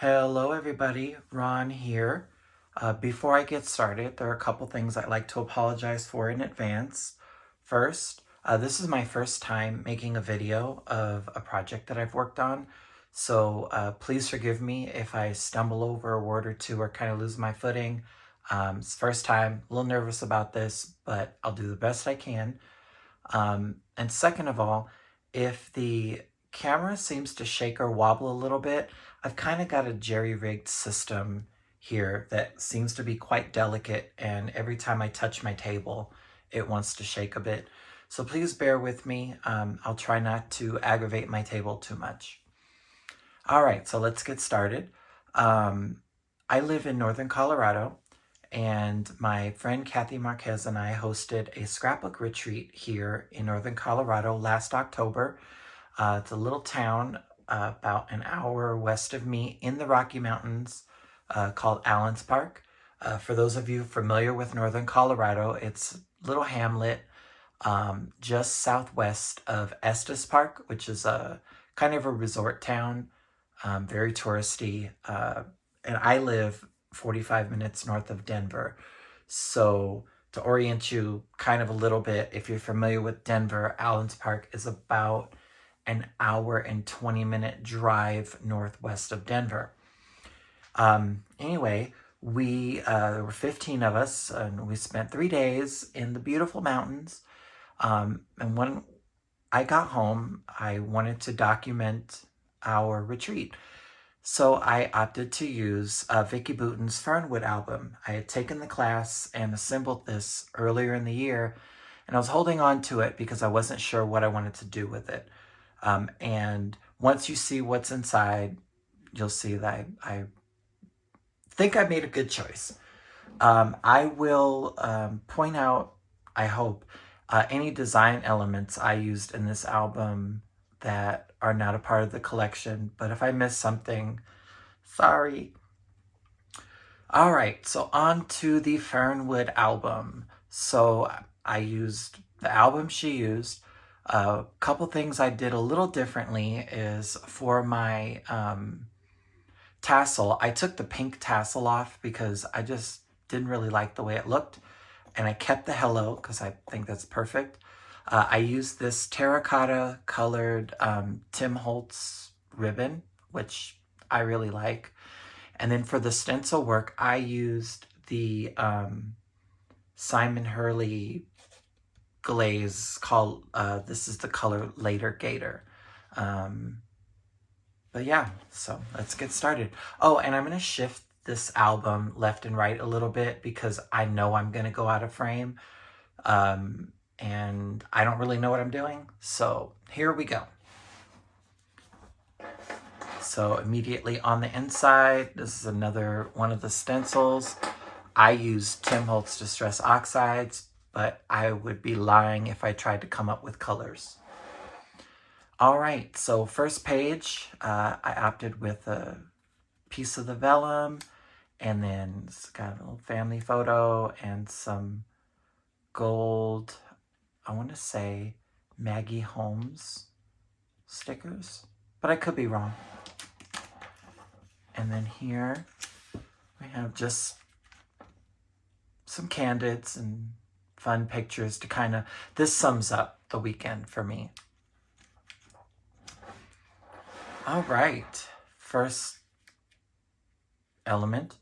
Hello everybody, Ron here. Before I get started, there are a couple things I'd like to apologize for in advance. First, this is my first time making a video of a project that I've worked on, so please forgive me if I stumble over a word or two or kind of lose my footing. It's the first time, a little nervous about this, but I'll do the best I can. And second of all, if the camera seems to shake or wobble a little bit, I've kind of got a jerry-rigged system here that seems to be quite delicate, and every time I touch my table, it wants to shake a bit. So please bear with me. I'll try not to aggravate my table too much. All right, so let's get started. I live in Northern Colorado, and my friend Kathy Marquez and I hosted a scrapbook retreat here in Northern Colorado last October. It's a little town about an hour west of me in the Rocky Mountains called Allen's Park. For those of you familiar with Northern Colorado, it's a little hamlet just southwest of Estes Park, which is a kind of a resort town, very touristy. And I live 45 minutes north of Denver. So to orient you kind of a little bit, if you're familiar with Denver, Allen's Park is about an hour and 20-minute drive northwest of Denver. Anyway, there were 15 of us, and we spent 3 days in the beautiful mountains. And when I got home, I wanted to document our retreat. So I opted to use Vicki Boutin's Fernwood album. I had taken the class and assembled this earlier in the year, and I was holding on to it because I wasn't sure what I wanted to do with it. And once you see what's inside, you'll see that I think I made a good choice. I will point out, I hope, any design elements I used in this album that are not a part of the collection, but if I missed something, sorry. All right, so on to the Fernwood album. So I used the album she used. A couple things I did a little differently is for my tassel, I took the pink tassel off because I just didn't really like the way it looked, and I kept the hello because I think that's perfect. I used this terracotta colored Tim Holtz ribbon, which I really like. And then for the stencil work, I used the Simon Hurley glaze called, this is the color Later Gator. But yeah, so let's get started. Oh, and I'm going to shift this album left and right a little bit because I know I'm going to go out of frame. And I don't really know what I'm doing. So here we go. So immediately on the inside, this is another one of the stencils. I used Tim Holtz Distress Oxides, but I would be lying if I tried to come up with colors. All right, so first page, I opted with a piece of the vellum, and then it's got a little family photo and some gold, I want to say Maggie Holmes stickers, but I could be wrong. And then here we have just some candids and fun pictures to kind of, this sums up the weekend for me. All right, first element.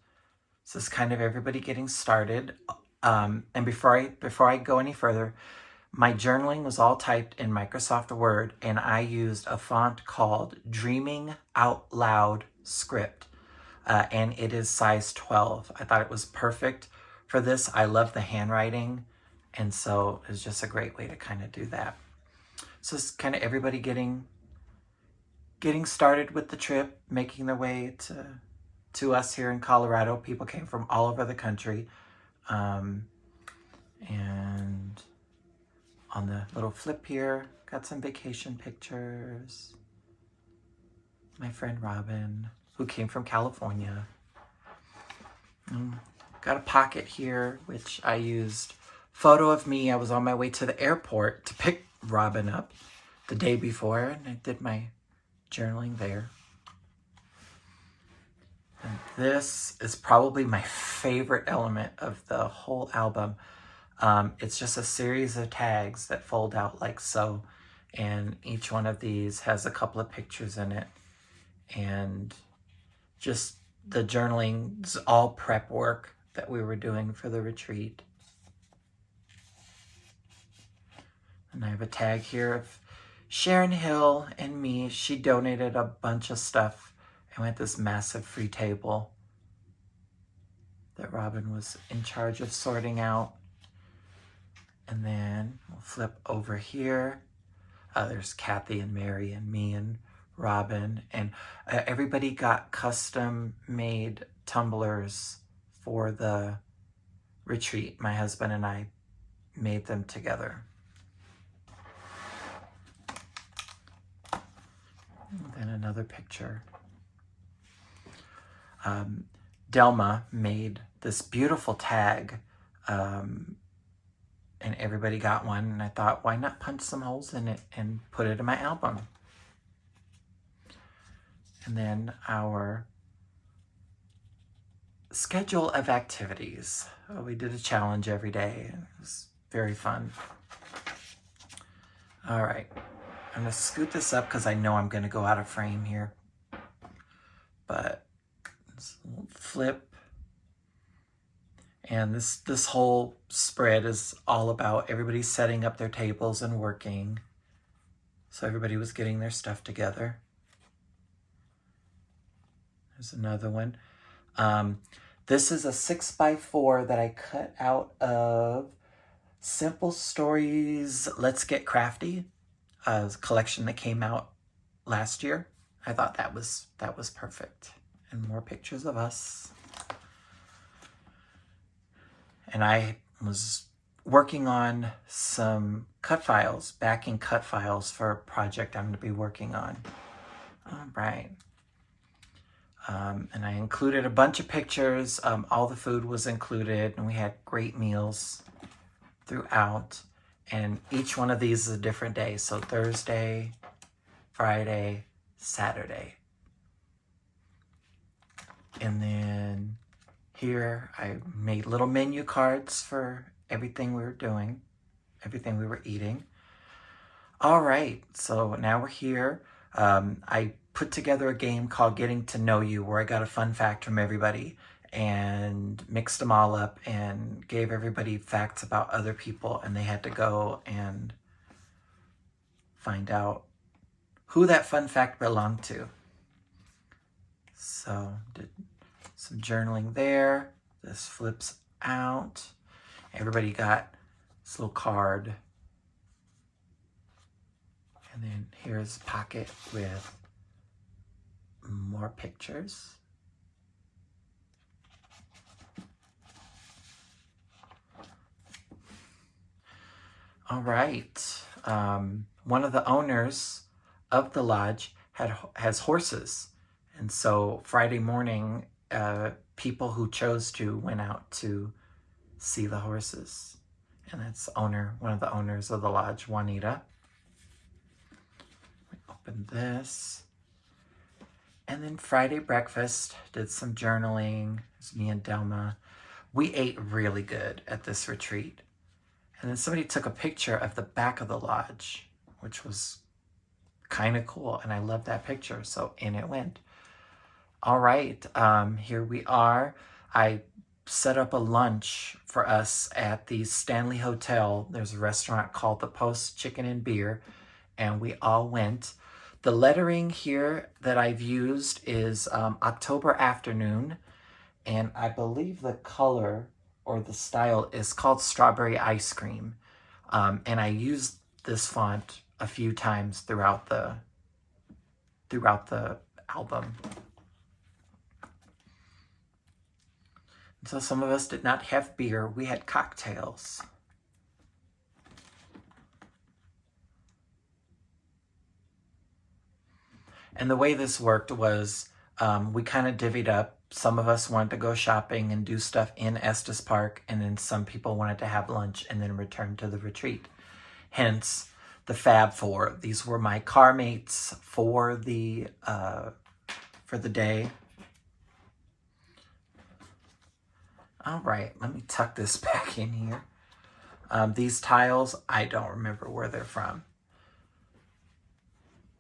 This is kind of everybody getting started. And before I go any further, my journaling was all typed in Microsoft Word, and I used a font called Dreaming Out Loud Script, and it is size 12. I thought it was perfect for this. I love the handwriting, and so it's just a great way to kind of do that. So it's kind of everybody getting started with the trip, making their way to us here in Colorado. People came from all over the country. And on the little flip here, got some vacation pictures. My friend Robin, who came from California. Got a pocket here, which I used. Photo of me, I was on my way to the airport to pick Robin up the day before, and I did my journaling there. This is probably my favorite element of the whole album. It's just a series of tags that fold out like so, and each one of these has a couple of pictures in it, and just the journaling is all prep work that we were doing for the retreat. And I have a tag here of Sharon Hill and me. She donated a bunch of stuff, and we had this massive free table that Robin was in charge of sorting out. And then we'll flip over here. There's Kathy and Mary and me and Robin. And everybody got custom made tumblers for the retreat. My husband and I made them together. And then another picture. Delma made this beautiful tag, and everybody got one, and I thought, why not punch some holes in it and put it in my album? And then our schedule of activities. We did a challenge every day, and it was very fun. All right, I'm gonna scoot this up because I know I'm gonna go out of frame here, but we'll flip. And this whole spread is all about everybody setting up their tables and working. So everybody was getting their stuff together. There's another one. This is a 6x4 that I cut out of Simple Stories Let's Get Crafty, a collection that came out last year. I thought that was perfect. And more pictures of us. And I was working on some cut files, backing cut files for a project I'm going to be working on. All right. And I included a bunch of pictures. All the food was included, and we had great meals throughout. And each one of these is a different day. So Thursday, Friday, Saturday. And then here I made little menu cards for everything we were doing, everything we were eating. All right, so now we're here. I put together a game called Getting to Know You, where I got a fun fact from everybody and mixed them all up and gave everybody facts about other people, and they had to go and find out who that fun fact belonged to. So did some journaling there. This flips out. Everybody got this little card. And then here's a pocket with more pictures. All right. One of the owners of the lodge has horses. And so Friday morning, people who chose to went out to see the horses. And that's one of the owners of the lodge, Juanita. We open this. And then Friday breakfast, did some journaling. It was me and Delma. We ate really good at this retreat. And then somebody took a picture of the back of the lodge, which was kind of cool. And I love that picture, so in it went. All right, here we are. I set up a lunch for us at the Stanley Hotel. There's a restaurant called The Post Chicken and Beer, and we all went. The lettering here that I've used is October Afternoon, and I believe the color or the style is called Strawberry Ice Cream. And I used this font a few times throughout the album. So some of us did not have beer. We had cocktails. And the way this worked was we kind of divvied up. Some of us wanted to go shopping and do stuff in Estes Park, and then some people wanted to have lunch and then return to the retreat. Hence, the Fab Four. These were my car mates for the day. All right, let me tuck this back in here. These tiles, I don't remember where they're from,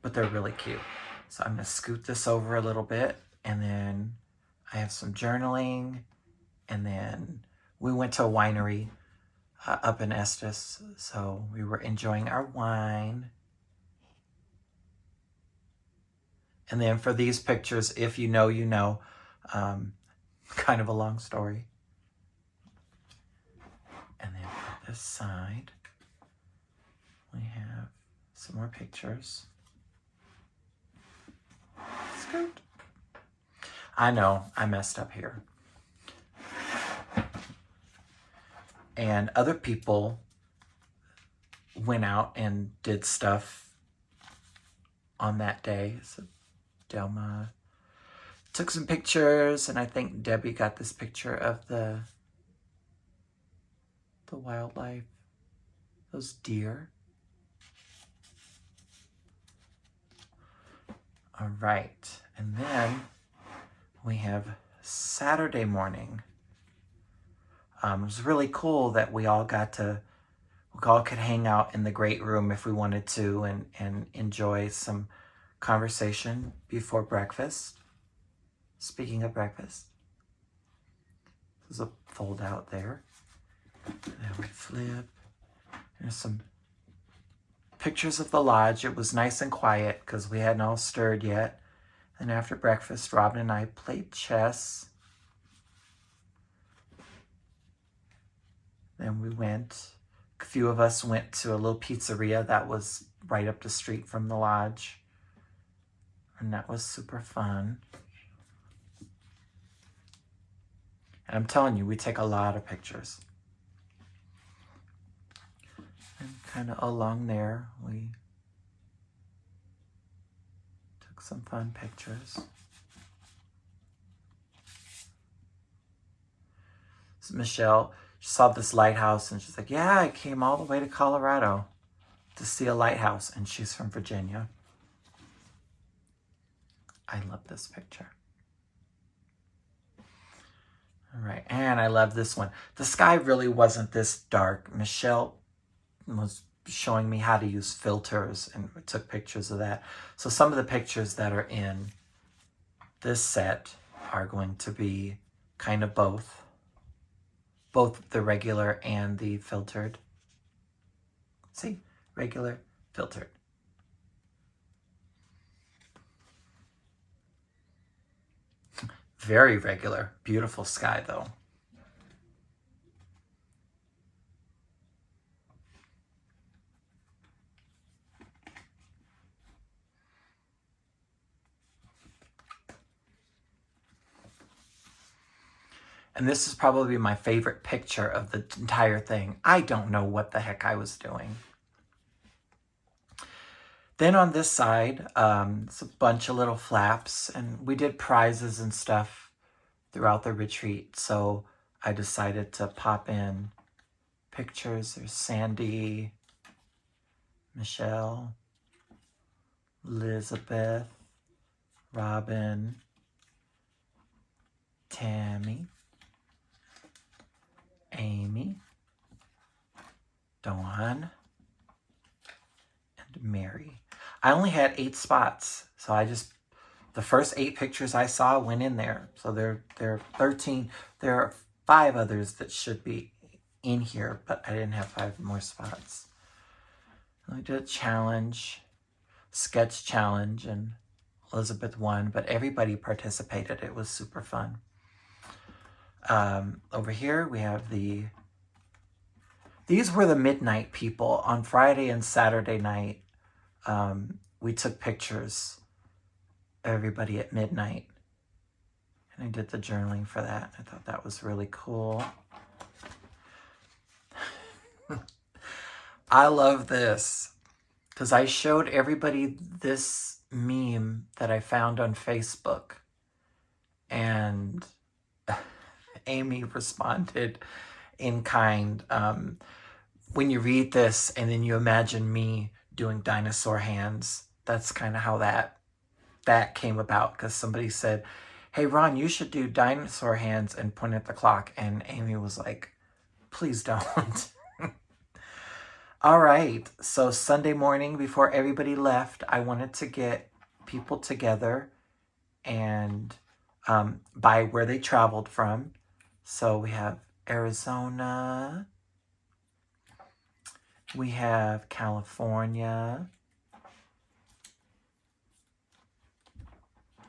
but they're really cute. So I'm gonna scoot this over a little bit, and then I have some journaling, and then we went to a winery up in Estes, so we were enjoying our wine. And then for these pictures, if you know, you know, kind of a long story. And then on this side, we have some more pictures. Scoot. I know, I messed up here. And other people went out and did stuff on that day. So Delma took some pictures, and I think Debbie got this picture of the wildlife, those deer. All right, and then we have Saturday morning. It was really cool that we all could hang out in the great room if we wanted to, and enjoy some conversation before breakfast. Speaking of breakfast, there's a fold out there. Then we flip. There's some pictures of the lodge. It was nice and quiet because we hadn't all stirred yet. And after breakfast, Robin and I played chess. Then a few of us went to a little pizzeria that was right up the street from the lodge. And that was super fun. And I'm telling you, we take a lot of pictures. And kind of along there, we took some fun pictures. This is Michelle. She saw this lighthouse and she's like, yeah, I came all the way to Colorado to see a lighthouse, and she's from Virginia. I love this picture. All right, and I love this one. The sky really wasn't this dark. Michelle was showing me how to use filters, and we took pictures of that. So some of the pictures that are in this set are going to be kind of both the regular and the filtered. See, regular, filtered. Very regular. Beautiful sky, though. And this is probably my favorite picture of the entire thing. I don't know what the heck I was doing. Then on this side, it's a bunch of little flaps, and we did prizes and stuff throughout the retreat. So I decided to pop in pictures. There's Sandy, Michelle, Elizabeth, Robin, Tammy, Amy, Dawn, and Mary. I only had 8 spots, so the first 8 pictures I saw went in there. So there are 13. There are 5 others that should be in here, but I didn't have 5 more spots. I did a challenge, sketch challenge, and Elizabeth won, but everybody participated. It was super fun. Over here we have these were the midnight people. On Friday and Saturday night, we took pictures of everybody at midnight. And I did the journaling for that. I thought that was really cool. I love this because I showed everybody this meme that I found on Facebook. And Amy responded in kind. When you read this and then you imagine me doing dinosaur hands, that's kind of how that came about, because somebody said, hey, Ron, you should do dinosaur hands and point at the clock. And Amy was like, please don't. All right, so Sunday morning before everybody left, I wanted to get people together and by where they traveled from. So we have Arizona, we have California,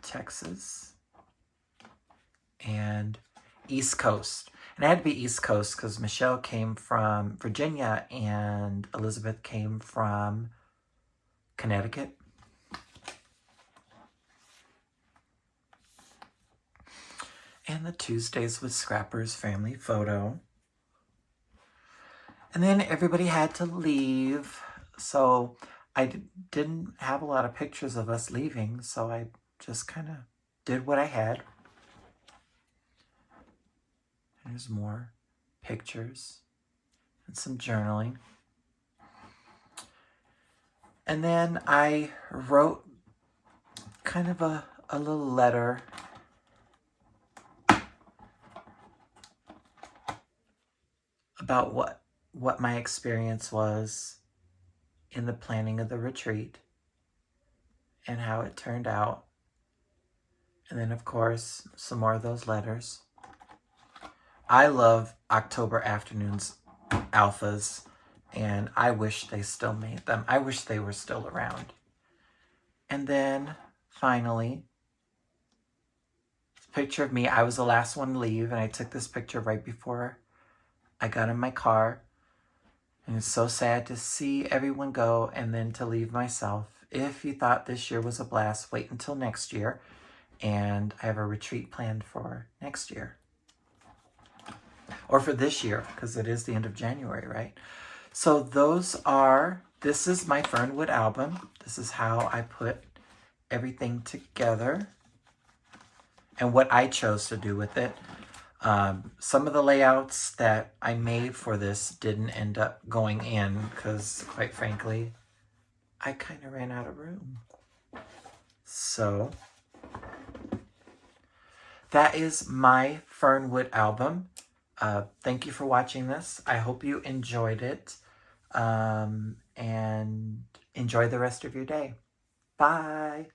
Texas, and East Coast. And it had to be East Coast because Michelle came from Virginia and Elizabeth came from Connecticut. And the Tuesdays with Scrappers family photo. And then everybody had to leave. So I didn't have a lot of pictures of us leaving. So I just kind of did what I had. There's more pictures and some journaling. And then I wrote kind of a little letter about what my experience was in the planning of the retreat and how it turned out. And then, of course, some more of those letters. I love October Afternoons alphas, and I wish they still made them. I wish they were still around. And then, finally, a picture of me. I was the last one to leave, and I took this picture right before I got in my car. And it's so sad to see everyone go and then to leave myself. If you thought this year was a blast, wait until next year. And I have a retreat planned for next year. Or for this year, because it is the end of January, right? So this is my Fernwood album. This is how I put everything together and what I chose to do with it. Some of the layouts that I made for this didn't end up going in because, quite frankly, I kind of ran out of room. So that is my Fernwood album. Thank you for watching this. I hope you enjoyed it. And enjoy the rest of your day. Bye.